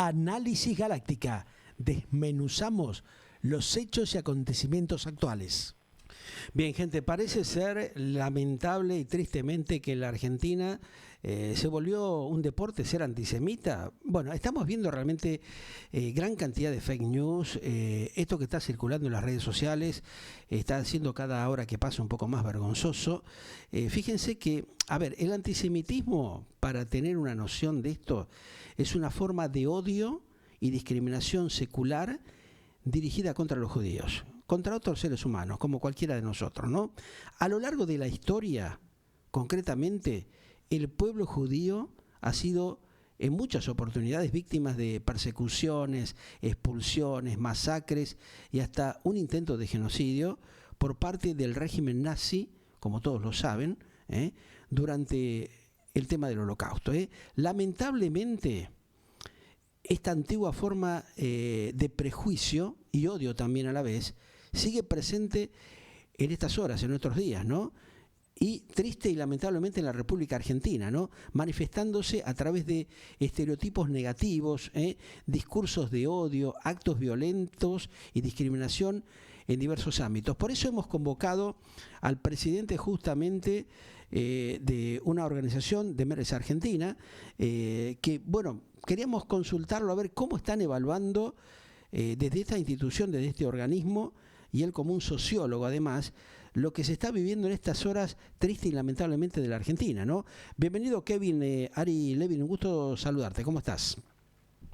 Análisis Galáctica. Desmenuzamos los hechos y acontecimientos actuales. Bien, gente, parece ser lamentable y tristemente que la Argentina se volvió un deporte ser antisemita. Bueno, estamos viendo realmente gran cantidad de fake news. Esto que está circulando en las redes sociales está haciendo cada hora que pasa un poco más vergonzoso. Fíjense que, a ver, el antisemitismo, para tener una noción de esto, es una forma de odio y discriminación secular dirigida contra los judíos, contra otros seres humanos, como cualquiera de nosotros, ¿no? A lo largo de la historia, concretamente, el pueblo judío ha sido en muchas oportunidades víctimas de persecuciones, expulsiones, masacres y hasta un intento de genocidio por parte del régimen nazi, como todos lo saben, durante el tema del Holocausto. Lamentablemente, esta antigua forma de prejuicio y odio también a la vez sigue presente en estas horas, en nuestros días, ¿no? Y triste y lamentablemente en la República Argentina, ¿no? Manifestándose a través de estereotipos negativos, discursos de odio, actos violentos y discriminación en diversos ámbitos. Por eso hemos convocado al presidente justamente de una organización de Meres Argentina, que, bueno, queríamos consultarlo a ver cómo están evaluando desde esta institución, desde este organismo, y él como un sociólogo además, lo que se está viviendo en estas horas triste y lamentablemente de la Argentina, ¿no? Bienvenido, Kevin, Ari Levin, un gusto saludarte, ¿cómo estás?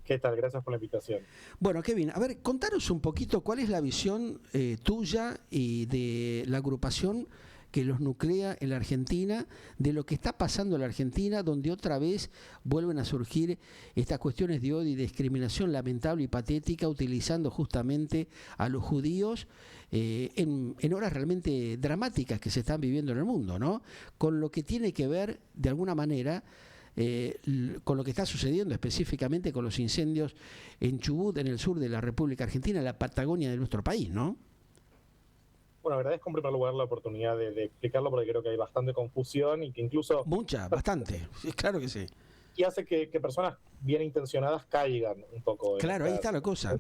¿Qué tal? Gracias por la invitación. Bueno, Kevin, a ver, contanos un poquito cuál es la visión tuya y de la agrupación que los nuclea en la Argentina, de lo que está pasando en la Argentina, donde otra vez vuelven a surgir estas cuestiones de odio y discriminación lamentable y patética, utilizando justamente a los judíos en horas realmente dramáticas que se están viviendo en el mundo, ¿no? Con lo que tiene que ver, de alguna manera, con lo que está sucediendo específicamente con los incendios en Chubut, en el sur de la República Argentina, en la Patagonia de nuestro país, ¿no? Bueno, agradezco en primer lugar la oportunidad de explicarlo porque creo que hay bastante confusión y que incluso... Bastante, sí, claro que sí. Y hace que personas bien intencionadas caigan un poco. Claro, ahí está la cosa.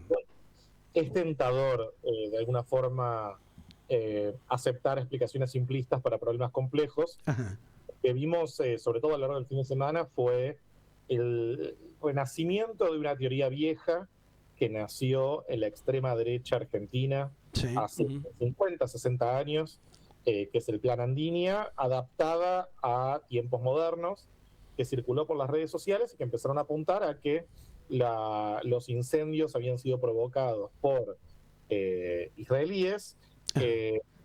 Es tentador, de alguna forma, aceptar explicaciones simplistas para problemas complejos. Ajá. Lo que vimos, sobre todo a lo largo del fin de semana, fue el renacimiento de una teoría vieja que nació en la extrema derecha argentina hace 50, 60 años, que es el Plan Andinia, adaptada a tiempos modernos, que circuló por las redes sociales y que empezaron a apuntar a que los incendios habían sido provocados por israelíes,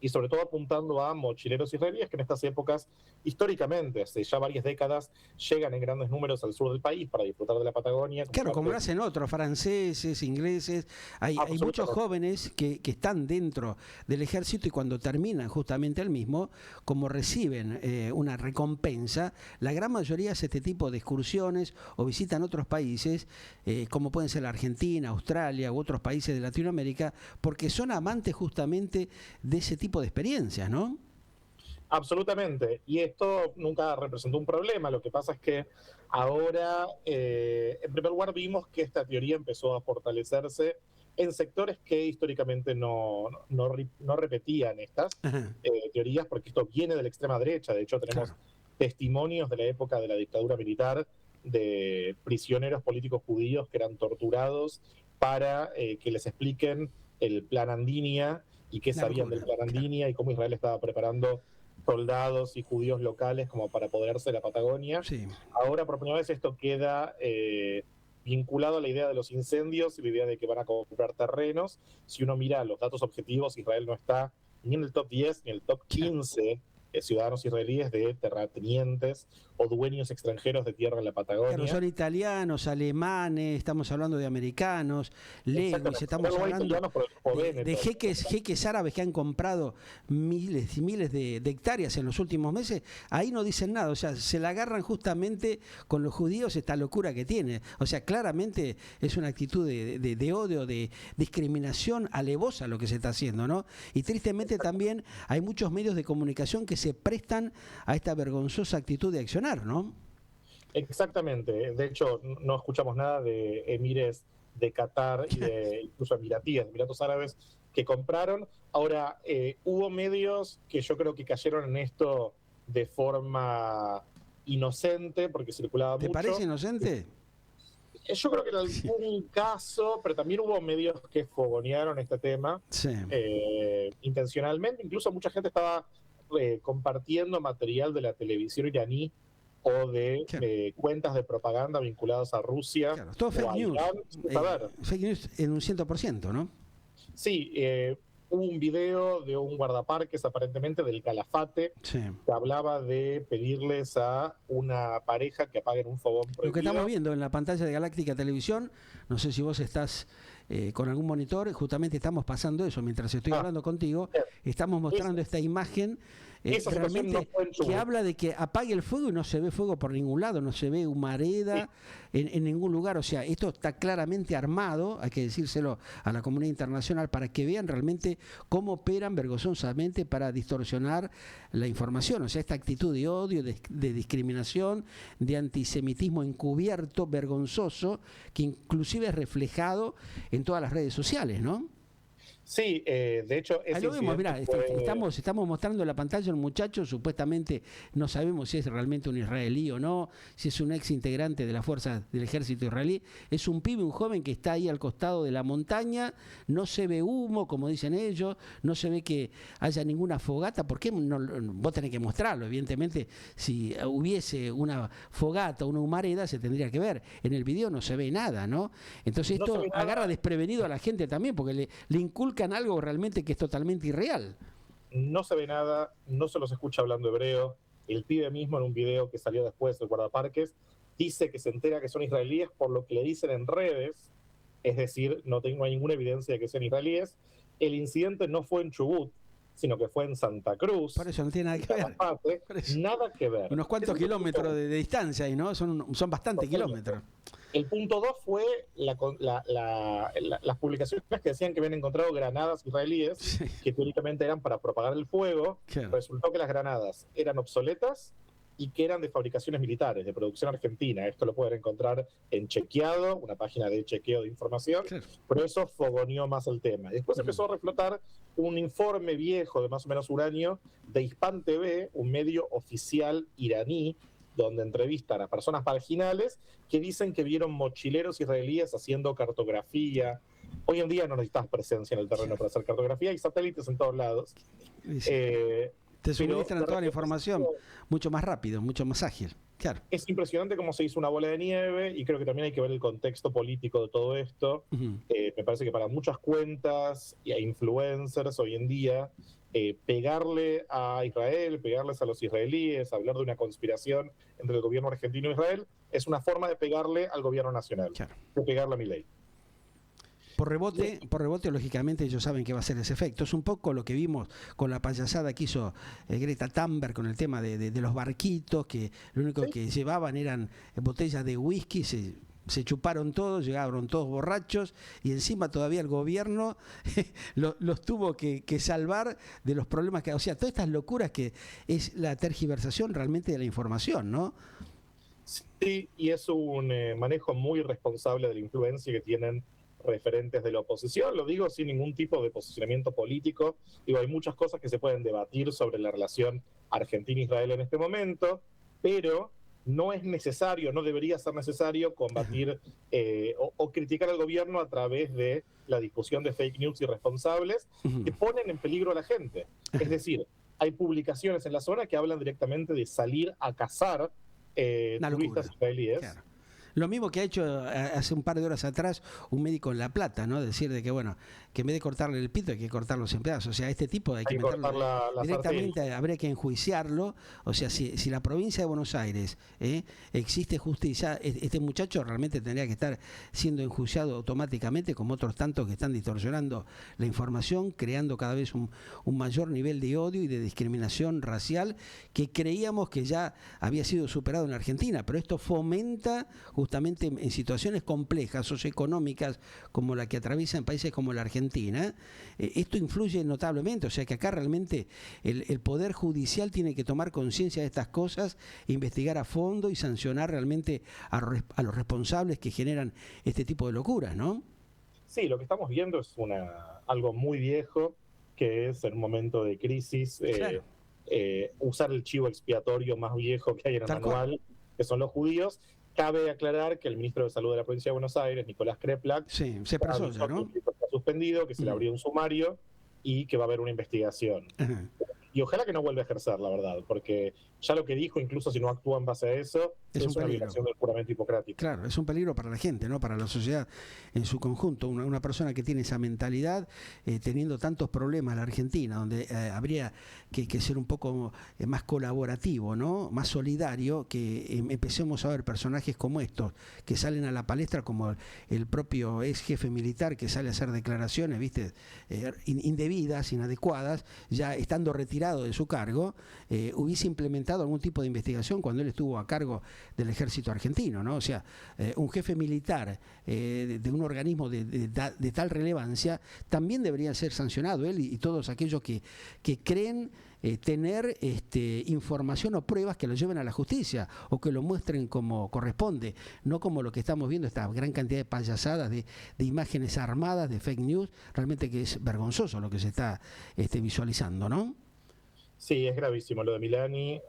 y sobre todo apuntando a mochileros israelíes que en estas épocas, históricamente, hace ya varias décadas, llegan en grandes números al sur del país para disfrutar de la Patagonia. Claro, como lo hacen otros, franceses, ingleses. Hay muchos jóvenes que están dentro del ejército y cuando terminan justamente el mismo, como reciben una recompensa, la gran mayoría hace este tipo de excursiones o visitan otros países, como pueden ser la Argentina, Australia u otros países de Latinoamérica, porque son amantes justamente de ese tipo de experiencias, ¿no? Absolutamente, y esto nunca representó un problema. Lo que pasa es que ahora, en primer lugar, vimos que esta teoría empezó a fortalecerse en sectores que históricamente no repetían estas teorías, porque esto viene de la extrema derecha. De hecho, tenemos testimonios de la época de la dictadura militar de prisioneros políticos judíos que eran torturados para que les expliquen el Plan Andinia y qué sabían del Plan Andinia y cómo Israel estaba preparando soldados y judíos locales como para apoderarse de la Patagonia. Sí. Ahora, por primera vez, esto queda vinculado a la idea de los incendios y la idea de que van a comprar terrenos. Si uno mira los datos objetivos, Israel no está ni en el top 10 ni en el top 15 ciudadanos israelíes de terratenientes o dueños extranjeros de tierra en la Patagonia. Claro, son italianos, alemanes, estamos hablando de americanos, legos, estamos hablando de jeques árabes que han comprado miles y miles de hectáreas en los últimos meses. Ahí no dicen nada, o sea, se la agarran justamente con los judíos esta locura que tiene. O sea, claramente es una actitud de odio, de discriminación alevosa lo que se está haciendo, ¿no? Y tristemente también hay muchos medios de comunicación que se prestan a esta vergonzosa actitud de accionar, ¿no? Exactamente. De hecho, no escuchamos nada de emires de Qatar y de incluso emiratíes, de Emiratos Árabes, que compraron. Ahora, hubo medios que yo creo que cayeron en esto de forma inocente, porque circulaba ¿Te mucho. parece inocente? Yo creo que en algún caso, pero también hubo medios que fogonearon este tema intencionalmente. Incluso mucha gente estaba compartiendo material de la televisión iraní o de cuentas de propaganda vinculadas a Rusia. Claro, todo fake news. Fake news en un 100%, ¿no? Sí, hubo un video de un guardaparques aparentemente del Calafate que hablaba de pedirles a una pareja que apaguen un fogón prohibido. Lo que estamos viendo en la pantalla de Galáctica Televisión, no sé si vos estás con algún monitor, justamente estamos pasando eso mientras estoy hablando contigo, estamos mostrando esta imagen realmente que habla de que apague el fuego y no se ve fuego por ningún lado, no se ve humareda en ningún lugar. O sea, esto está claramente armado, hay que decírselo a la comunidad internacional para que vean realmente cómo operan vergonzosamente para distorsionar la información. O sea, esta actitud de odio, de discriminación, de antisemitismo encubierto, vergonzoso, que inclusive es reflejado en todas las redes sociales, ¿no? Sí, de hecho... Ahí lo vemos, mirá, estamos mostrando en la pantalla un muchacho, supuestamente no sabemos si es realmente un israelí o no, si es un ex integrante de las fuerzas del ejército israelí, es un pibe, un joven que está ahí al costado de la montaña, no se ve humo, como dicen ellos, no se ve que haya ninguna fogata. ¿Por qué no, vos tenés que mostrarlo? Evidentemente, si hubiese una fogata, una humareda, se tendría que ver. En el video no se ve nada, ¿no? Entonces esto agarra desprevenido a la gente también, porque le inculcan algo realmente que es totalmente irreal. No se ve nada, no se los escucha hablando hebreo. El pibe mismo en un video que salió después del guardaparques dice que se entera que son israelíes por lo que le dicen en redes, es decir, no tengo ninguna evidencia de que sean israelíes. El incidente no fue en Chubut, sino que fue en Santa Cruz. Por eso no tiene nada que ver. Nada que ver. Unos cuantos kilómetros de distancia ahí, ¿no? Son bastantes kilómetros. El punto 2 fue las publicaciones que decían que habían encontrado granadas israelíes que teóricamente eran para propagar el fuego. Resultó que las granadas eran obsoletas y que eran de fabricaciones militares, de producción argentina. Esto lo pueden encontrar en Chequeado, una página de chequeo de información, pero eso fogoneó más el tema. Después empezó a reflotar un informe viejo de más o menos un año de Hispan TV, un medio oficial iraní, donde entrevistan a personas marginales que dicen que vieron mochileros israelíes haciendo cartografía. Hoy en día no necesitas presencia en el terreno para hacer cartografía, hay satélites en todos lados. Te suministran toda la información mucho más rápido, mucho más ágil. Claro. Es impresionante cómo se hizo una bola de nieve y creo que también hay que ver el contexto político de todo esto. Me parece que para muchas cuentas e influencers hoy en día, pegarle a Israel, pegarles a los israelíes, hablar de una conspiración entre el gobierno argentino e Israel, es una forma de pegarle al gobierno nacional, de pegarle a Milei. Por rebote, lógicamente, ellos saben que va a ser ese efecto. Es un poco lo que vimos con la payasada que hizo Greta Thunberg con el tema de los barquitos, que lo único que llevaban eran botellas de whisky, se chuparon todos, llegaron todos borrachos y encima todavía el gobierno los tuvo que salvar de los problemas que... O sea, todas estas locuras que es la tergiversación realmente de la información, ¿no? Sí, y es un manejo muy responsable de la influencia que tienen referentes de la oposición, lo digo sin ningún tipo de posicionamiento político. Digo, hay muchas cosas que se pueden debatir sobre la relación Argentina-Israel en este momento, pero no es necesario, no debería ser necesario combatir o criticar al gobierno a través de la discusión de fake news irresponsables que ponen en peligro a la gente. Es decir, hay publicaciones en la zona que hablan directamente de salir a cazar turistas israelíes. Claro. Lo mismo que ha hecho hace un par de horas atrás un médico en La Plata, ¿no? Decir de que, bueno, que en vez de cortarle el pito hay que cortarlos en pedazos. O sea, este tipo hay que meterlo directamente, habría que enjuiciarlo. O sea, si la provincia de Buenos Aires existe justicia, este muchacho realmente tendría que estar siendo enjuiciado automáticamente, como otros tantos que están distorsionando la información, creando cada vez un mayor nivel de odio y de discriminación racial que creíamos que ya había sido superado en Argentina. Pero esto fomenta justamente en situaciones complejas, socioeconómicas, como la que atraviesa en países como la Argentina, esto influye notablemente. O sea que acá realmente el Poder Judicial tiene que tomar conciencia de estas cosas, investigar a fondo y sancionar realmente a los responsables que generan este tipo de locuras, ¿no? Sí, lo que estamos viendo es algo muy viejo, que es en un momento de crisis Claro, usar el chivo expiatorio más viejo que hay en el tal cual. manual, que son los judíos. Cabe aclarar que el ministro de Salud de la Provincia de Buenos Aires, Nicolás Kreplak, Sí, se ya pasó ya, avisó que ¿no? el tipo está suspendido, que se le Mm. abrió un sumario y que va a haber una investigación. Ajá. Y ojalá que no vuelva a ejercer, la verdad, porque ya lo que dijo, incluso si no actúa en base a eso, Es un es una peligro. violación del juramento hipocrático. Claro, es un peligro para la gente, ¿no? Para la sociedad en su conjunto. Una persona que tiene esa mentalidad, teniendo tantos problemas en la Argentina, donde habría que ser un poco más colaborativo, ¿no? Más solidario, que empecemos a ver personajes como estos, que salen a la palestra, como el propio ex jefe militar que sale a hacer declaraciones, ¿viste? Indebidas, inadecuadas, ya estando retirado de su cargo, hubiese implementado algún tipo de investigación cuando él estuvo a cargo del ejército argentino, ¿no? O sea, un jefe militar de un organismo de tal relevancia también debería ser sancionado, él y todos aquellos que creen tener información o pruebas que lo lleven a la justicia o que lo muestren como corresponde, no como lo que estamos viendo, esta gran cantidad de payasadas, de imágenes armadas, de fake news, realmente que es vergonzoso lo que se está visualizando, ¿no? Sí, es gravísimo lo de Milani.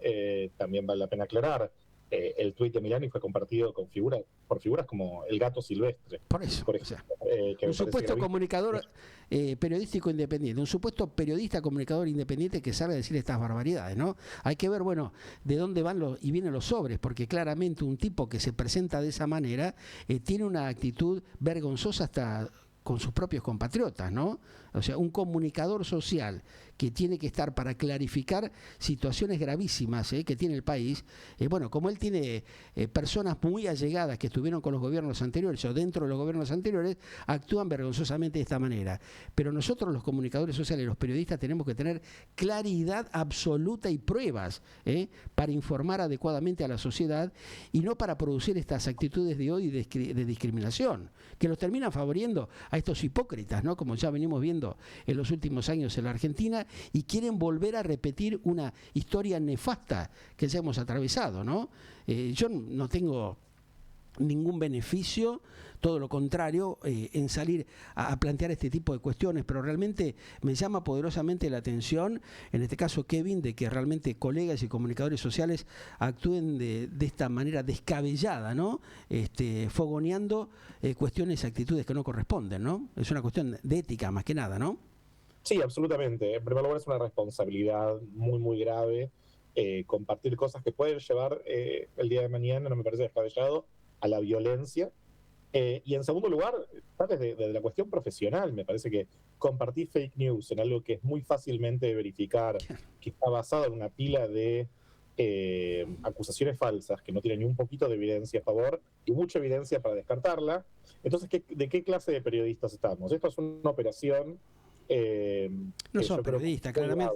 También vale la pena aclarar. El tuit de Milani fue compartido por figuras como el gato silvestre, Por eso, por o sea, ejemplo, que un me parece supuesto gravísimo. comunicador periodístico independiente, un supuesto periodista comunicador independiente que sabe decir estas barbaridades, ¿no? Hay que ver, bueno, de dónde van y vienen los sobres, porque claramente un tipo que se presenta de esa manera tiene una actitud vergonzosa hasta con sus propios compatriotas, ¿no? O sea, un comunicador social que tiene que estar para clarificar situaciones gravísimas que tiene el país, bueno, como él tiene personas muy allegadas que estuvieron con los gobiernos anteriores o dentro de los gobiernos anteriores, actúan vergonzosamente de esta manera. Pero nosotros los comunicadores sociales, los periodistas, tenemos que tener claridad absoluta y pruebas para informar adecuadamente a la sociedad y no para producir estas actitudes de odio y de discriminación, que los terminan favoreciendo a estos hipócritas, ¿no? Como ya venimos viendo en los últimos años en la Argentina, y quieren volver a repetir una historia nefasta que ya hemos atravesado, ¿no? Yo no tengo ningún beneficio, todo lo contrario, en salir a plantear este tipo de cuestiones, pero realmente me llama poderosamente la atención, en este caso Kevin, de que realmente colegas y comunicadores sociales actúen de esta manera descabellada, ¿no? Fogoneando cuestiones, actitudes que no corresponden, ¿no? Es una cuestión de ética más que nada, ¿no? Sí, absolutamente. En primer lugar, es una responsabilidad muy, muy grave compartir cosas que pueden llevar el día de mañana, no me parece descabellado, a la violencia. Y en segundo lugar, está desde la cuestión profesional. Me parece que compartir fake news en algo que es muy fácilmente de verificar, que está basado en una pila de acusaciones falsas, que no tienen ni un poquito de evidencia a favor y mucha evidencia para descartarla. Entonces, ¿de qué clase de periodistas estamos? Esto es una operación No que son yo creo que periodistas, es muy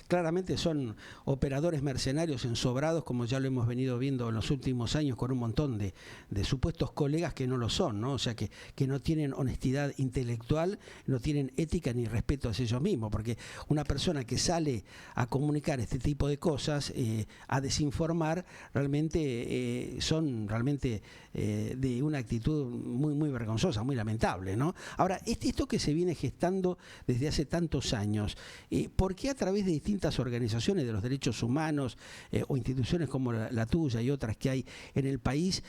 claramente son operadores mercenarios ensobrados, como ya lo hemos venido viendo en los últimos años con un montón de supuestos colegas que no lo son, ¿no? O sea, que no tienen honestidad intelectual, no tienen ética ni respeto hacia ellos mismos, porque una persona que sale a comunicar este tipo de cosas, a desinformar, realmente son realmente de una actitud muy, muy vergonzosa, muy lamentable, ¿no? Ahora, esto que se viene gestando desde hace tantos años, ¿por qué a través de distintas organizaciones de los derechos humanos o instituciones como la tuya y otras que hay en el país,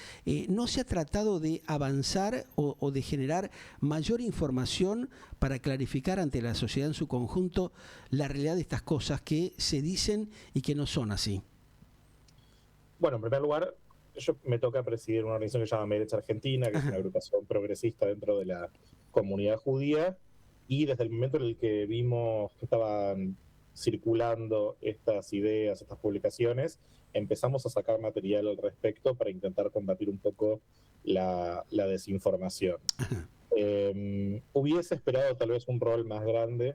no se ha tratado de avanzar o de generar mayor información para clarificar ante la sociedad en su conjunto la realidad de estas cosas que se dicen y que no son así? Bueno, en primer lugar, me toca presidir una organización que se llama Meretz Argentina, que es una agrupación progresista dentro de la comunidad judía, y desde el momento en el que vimos que estaban circulando estas ideas, estas publicaciones, empezamos a sacar material al respecto para intentar combatir un poco la desinformación. Hubiese esperado tal vez un rol más grande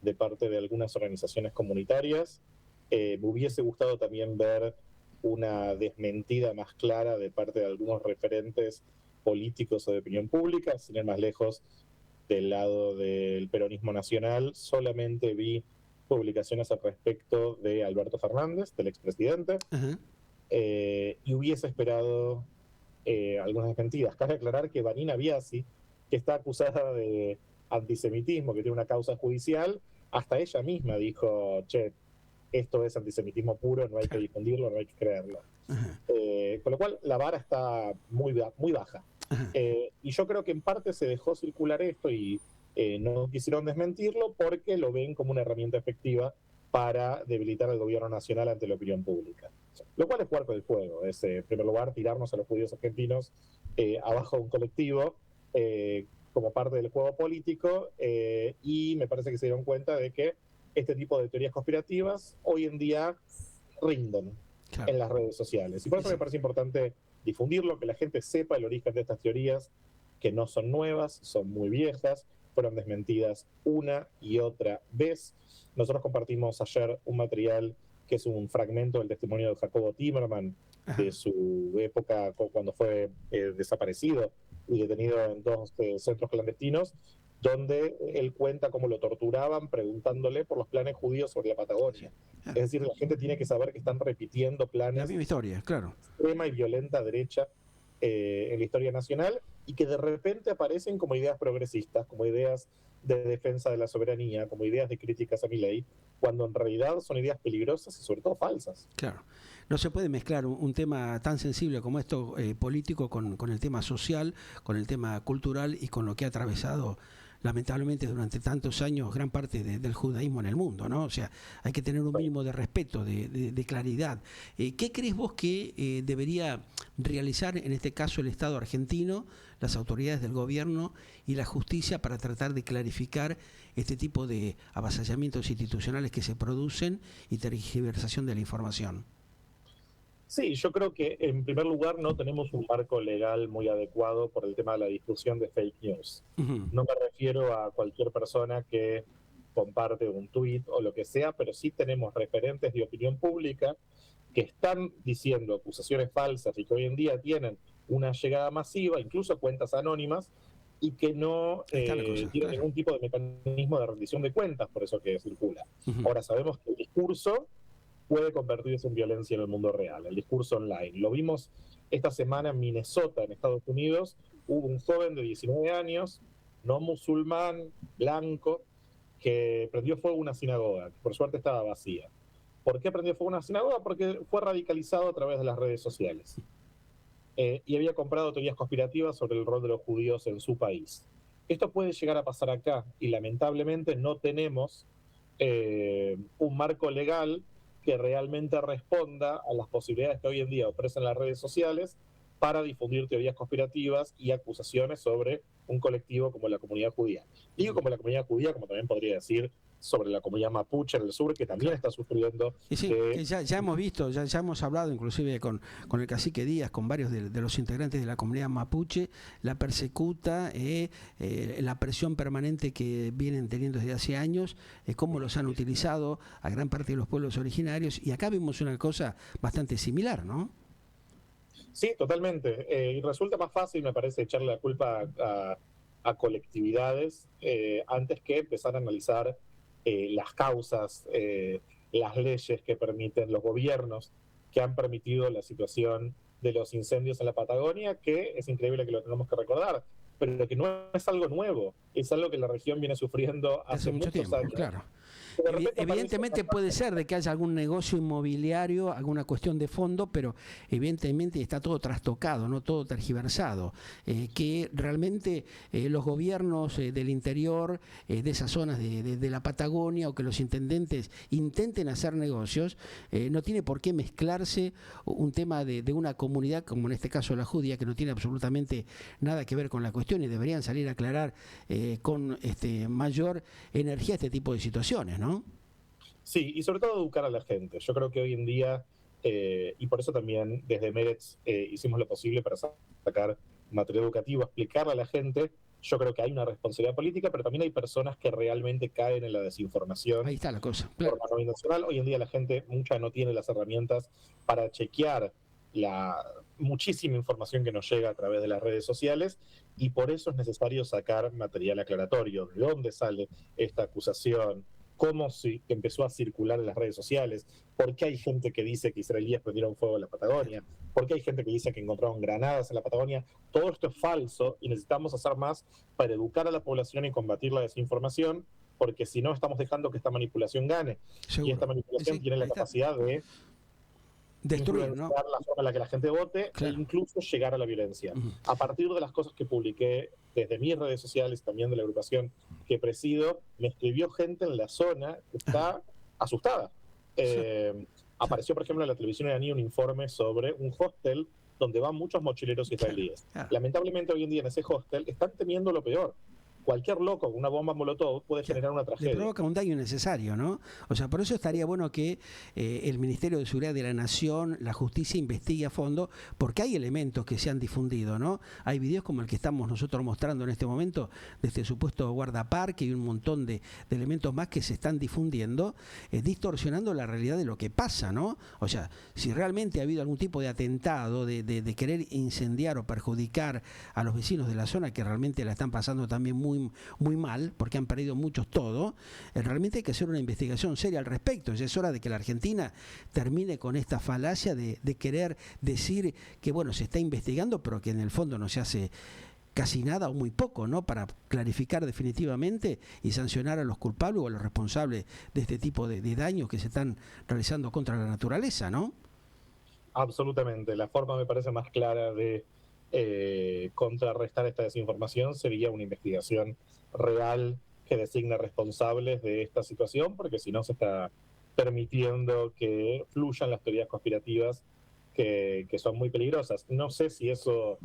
de parte de algunas organizaciones comunitarias. Me hubiese gustado también ver una desmentida más clara de parte de algunos referentes políticos o de opinión pública. Sin ir más lejos, del lado del peronismo nacional, solamente vi publicaciones al respecto de Alberto Fernández, del expresidente, y hubiese esperado algunas desmentidas. Cabe aclarar que Vanina Biasi, que está acusada de antisemitismo, que tiene una causa judicial, hasta ella misma dijo, che, esto es antisemitismo puro, no hay que difundirlo, no hay que creerlo. Con lo cual la vara está muy baja. Y yo creo que en parte se dejó circular esto y no quisieron desmentirlo porque lo ven como una herramienta efectiva para debilitar al gobierno nacional ante la opinión pública. Lo cual es jugar con el juego, es en primer lugar tirarnos a los judíos argentinos abajo de un colectivo como parte del juego político, y me parece que se dieron cuenta de que este tipo de teorías conspirativas hoy en día rinden en las redes sociales. Y por eso me parece importante difundirlo, que la gente sepa el origen de estas teorías, que no son nuevas, son muy viejas, fueron desmentidas una y otra vez. Nosotros compartimos ayer un material que es un fragmento del testimonio de Jacobo Timerman, de su época cuando fue desaparecido y detenido en 2 centros clandestinos, donde él cuenta cómo lo torturaban preguntándole por los planes judíos sobre la Patagonia. Es decir, la gente tiene que saber que están repitiendo planes la misma historia, claro, extrema y violenta derecha en la historia nacional, y que de repente aparecen como ideas progresistas, como ideas de defensa de la soberanía, como ideas de críticas a Milei, cuando en realidad son ideas peligrosas y sobre todo falsas. Claro. No se puede mezclar un tema tan sensible como esto político con el tema social, con el tema cultural y con lo que ha atravesado lamentablemente durante tantos años gran parte del judaísmo en el mundo, ¿no? O sea, hay que tener un mínimo de respeto, de claridad. ¿Qué crees vos que debería realizar en este caso el Estado argentino, las autoridades del gobierno y la justicia para tratar de clarificar este tipo de avasallamientos institucionales que se producen y tergiversación de la información? Sí, yo creo que en primer lugar no tenemos un marco legal muy adecuado por el tema de la difusión de fake news. No me refiero a cualquier persona que comparte un tuit o lo que sea, pero sí tenemos referentes de opinión pública que están diciendo acusaciones falsas y que hoy en día tienen una llegada masiva, incluso cuentas anónimas, y que no tienen ningún tipo de mecanismo de rendición de cuentas, por eso que circula. Ahora, sabemos que el discurso puede convertirse en violencia en el mundo real, el discurso online. Lo vimos esta semana en Minnesota, en Estados Unidos. Hubo un joven de 19 años, no musulmán, blanco, que prendió fuego a una sinagoga, que por suerte estaba vacía. ¿Por qué prendió fuego a una sinagoga? Porque fue radicalizado a través de las redes sociales. Y había comprado teorías conspirativas sobre el rol de los judíos en su país. Esto puede llegar a pasar acá, y lamentablemente no tenemos un marco legal que realmente responda a las posibilidades que hoy en día ofrecen las redes sociales para difundir teorías conspirativas y acusaciones sobre un colectivo como la comunidad judía. Digo como la comunidad judía, como también podría decir sobre la comunidad mapuche en el sur, que también está sufriendo. Y sí, que ya hemos visto, ya hemos hablado inclusive con el cacique Díaz, con varios de los integrantes de la comunidad mapuche, la persecuta, la presión permanente que vienen teniendo desde hace años, cómo los han utilizado a gran parte de los pueblos originarios, y acá vemos una cosa bastante similar, ¿no? Sí, totalmente. Y resulta más fácil, me parece, echarle la culpa a colectividades antes que empezar a analizar las causas, las leyes que permiten, los gobiernos que han permitido la situación de los incendios en la Patagonia, que es increíble que lo tengamos que recordar, pero que no es algo nuevo, es algo que la región viene sufriendo hace muchos tiempo, años. Claro. Evidentemente puede ser de que haya algún negocio inmobiliario, alguna cuestión de fondo, pero evidentemente está todo trastocado, no todo tergiversado, que realmente los gobiernos del interior, de esas zonas de la Patagonia, o que los intendentes intenten hacer negocios, no tiene por qué mezclarse un tema de una comunidad, como en este caso la judía, que no tiene absolutamente nada que ver con la cuestión, y deberían salir a aclarar con mayor energía este tipo de situaciones, ¿no? Sí, y sobre todo educar a la gente. Yo creo que hoy en día, y por eso también desde Meretz hicimos lo posible para sacar material educativo, explicarle a la gente. Yo creo que hay una responsabilidad política, pero también hay personas que realmente caen en la desinformación. Ahí está la cosa. Claro. Por no intencional. Hoy en día la gente mucha no tiene las herramientas para chequear la muchísima información que nos llega a través de las redes sociales, y por eso es necesario sacar material aclaratorio. ¿De dónde sale esta acusación? ¿Cómo empezó a circular en las redes sociales? ¿Por qué hay gente que dice que israelíes prendieron fuego en la Patagonia? ¿Por qué hay gente que dice que encontraron granadas en la Patagonia? Todo esto es falso y necesitamos hacer más para educar a la población y combatir la desinformación, porque si no estamos dejando que esta manipulación gane. Seguro. Y esta manipulación tiene la capacidad de destruir, ¿no? La forma en la que la gente vote, claro, e incluso llegar a la violencia. A partir de las cosas que publiqué desde mis redes sociales, también de la agrupación que presido, me escribió gente en la zona que está asustada. Apareció, por ejemplo, en la televisión iraní un informe sobre un hostel donde van muchos mochileros israelíes. Lamentablemente hoy en día en ese hostel están temiendo lo peor. Cualquier loco con una bomba molotov puede generar una tragedia. Le provoca un daño innecesario, ¿no? O sea, por eso estaría bueno que el Ministerio de Seguridad de la Nación, la justicia, investigue a fondo, porque hay elementos que se han difundido, ¿no? Hay videos como el que estamos nosotros mostrando en este momento, de este supuesto guardaparque y un montón de elementos más que se están difundiendo, distorsionando la realidad de lo que pasa, ¿no? O sea, si realmente ha habido algún tipo de atentado, de querer incendiar o perjudicar a los vecinos de la zona, que realmente la están pasando también muy mal, porque han perdido muchos todo, realmente hay que hacer una investigación seria al respecto. Ya es hora de que la Argentina termine con esta falacia de querer decir que, bueno, se está investigando, pero que en el fondo no se hace casi nada o muy poco, ¿no? Para clarificar definitivamente y sancionar a los culpables o a los responsables de este tipo de daños que se están realizando contra la naturaleza, ¿no? Absolutamente. La forma me parece más clara de contrarrestar esta desinformación sería una investigación real que designe responsables de esta situación, porque si no se está permitiendo que fluyan las teorías conspirativas que son muy peligrosas. No sé si eso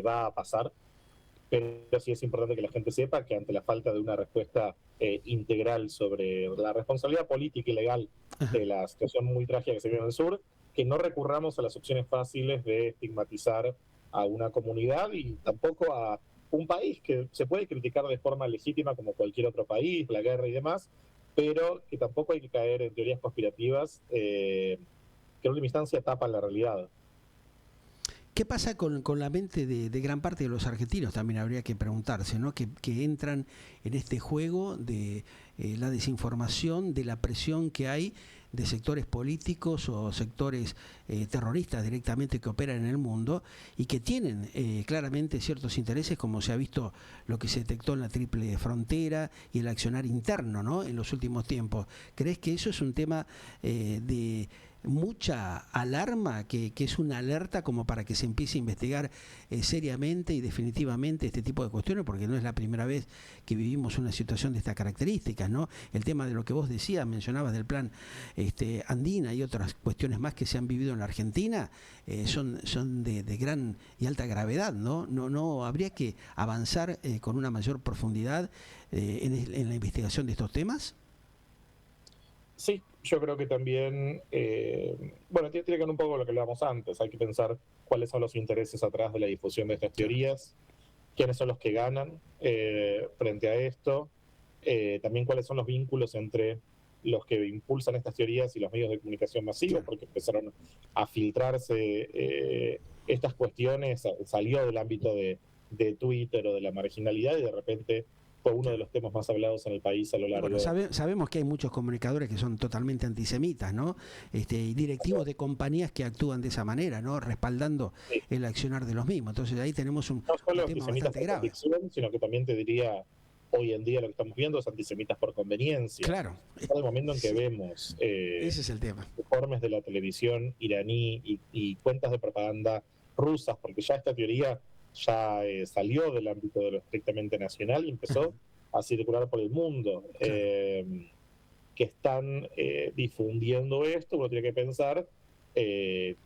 va a pasar, pero sí es importante que la gente sepa que ante la falta de una respuesta integral sobre la responsabilidad política y legal de la situación muy trágica que se vive en el sur, que no recurramos a las opciones fáciles de estigmatizar a una comunidad y tampoco a un país que se puede criticar de forma legítima como cualquier otro país, la guerra y demás, pero que tampoco hay que caer en teorías conspirativas que en última instancia tapan la realidad. ¿Qué pasa con la mente de gran parte de los argentinos? También habría que preguntarse, ¿no? Que entran en este juego de la desinformación, de la presión que hay de sectores políticos o sectores terroristas directamente que operan en el mundo y que tienen claramente ciertos intereses, como se ha visto lo que se detectó en la triple frontera y el accionar interno, ¿no? En los últimos tiempos. ¿Crees que eso es un tema de mucha alarma, que es una alerta como para que se empiece a investigar seriamente y definitivamente este tipo de cuestiones, porque no es la primera vez que vivimos una situación de estas características, ¿no? El tema de lo que vos decías, mencionabas del plan Andina y otras cuestiones más que se han vivido en la Argentina, son de gran y alta gravedad, ¿no? No habría que avanzar con una mayor profundidad en la investigación de estos temas. Sí, yo creo que también, bueno, tiene que ver un poco con lo que hablábamos antes. Hay que pensar cuáles son los intereses atrás de la difusión de estas teorías, quiénes son los que ganan frente a esto, también cuáles son los vínculos entre los que impulsan estas teorías y los medios de comunicación masivos, porque empezaron a filtrarse estas cuestiones, salió del ámbito de Twitter o de la marginalidad y de repente fue uno de los temas más hablados en el país a lo largo. Bueno, sabemos que hay muchos comunicadores que son totalmente antisemitas, ¿no? Y directivos de compañías que actúan de esa manera, ¿no? Respaldando el accionar de los mismos. Entonces ahí tenemos un tema bastante grave. Sino que también te diría, hoy en día lo que estamos viendo es antisemitas por conveniencia. Claro. En el momento en que vemos ese es el tema. informes de la televisión iraní y cuentas de propaganda rusas, porque ya esta teoría ya salió del ámbito de lo estrictamente nacional y empezó a circular por el mundo, que están difundiendo esto. Uno tiene que pensar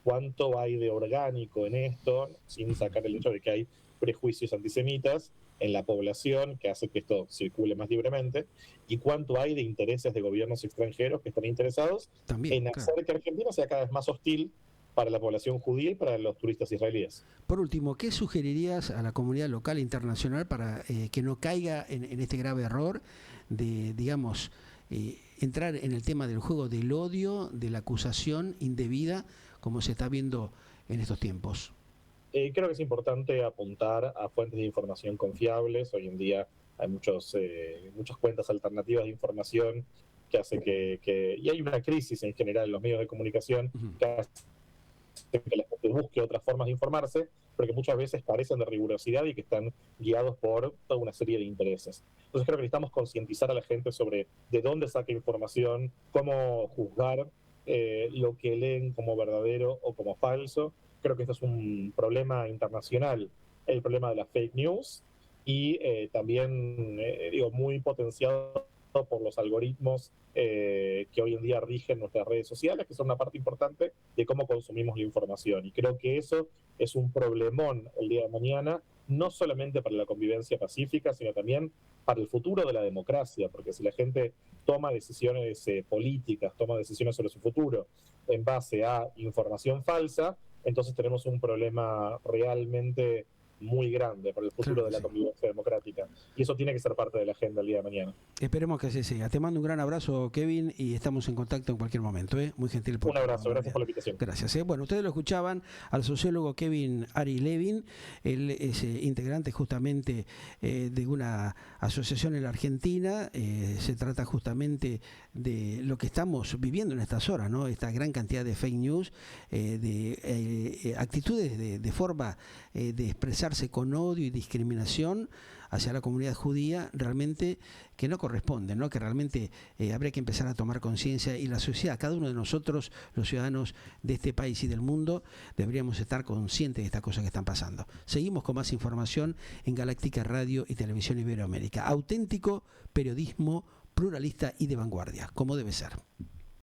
cuánto hay de orgánico en esto, sin sacar el hecho de que hay prejuicios antisemitas en la población que hace que esto circule más libremente, y cuánto hay de intereses de gobiernos extranjeros que están interesados también, en hacer que Argentina sea cada vez más hostil para la población judía y para los turistas israelíes. Por último, ¿qué sugerirías a la comunidad local e internacional para que no caiga en este grave error de, digamos, entrar en el tema del juego del odio, de la acusación indebida, como se está viendo en estos tiempos? Creo que es importante apuntar a fuentes de información confiables. Hoy en día hay muchas cuentas alternativas de información que hace y hay una crisis en general en los medios de comunicación que hace que la gente busque otras formas de informarse, pero que muchas veces carecen de rigurosidad y que están guiados por toda una serie de intereses. Entonces creo que necesitamos concientizar a la gente sobre de dónde saca información, cómo juzgar lo que leen como verdadero o como falso. Creo que esto es un problema internacional, el problema de las fake news, y también, muy potenciado por los algoritmos que hoy en día rigen nuestras redes sociales, que son una parte importante de cómo consumimos la información. Y creo que eso es un problemón el día de mañana, no solamente para la convivencia pacífica, sino también para el futuro de la democracia, porque si la gente toma decisiones políticas, toma decisiones sobre su futuro en base a información falsa, entonces tenemos un problema realmente muy grande para el futuro de la convivencia democrática. Y eso tiene que ser parte de la agenda el día de mañana. Esperemos que así sea. Te mando un gran abrazo, Kevin, y estamos en contacto en cualquier momento. Muy gentil. Un abrazo, gracias por la invitación. Gracias. Bueno, ustedes lo escuchaban al sociólogo Kevin Ari Levin. Él es integrante justamente de una asociación en la Argentina. Se trata justamente de lo que estamos viviendo en estas horas, ¿no? Esta gran cantidad de fake news, de actitudes de forma de expresar con odio y discriminación hacia la comunidad judía, realmente que no corresponde, ¿no? Que realmente habría que empezar a tomar conciencia, y la sociedad, cada uno de nosotros, los ciudadanos de este país y del mundo, deberíamos estar conscientes de estas cosas que están pasando. Seguimos con más información en Galáctica Radio y Televisión Iberoamérica. Auténtico periodismo pluralista y de vanguardia, como debe ser.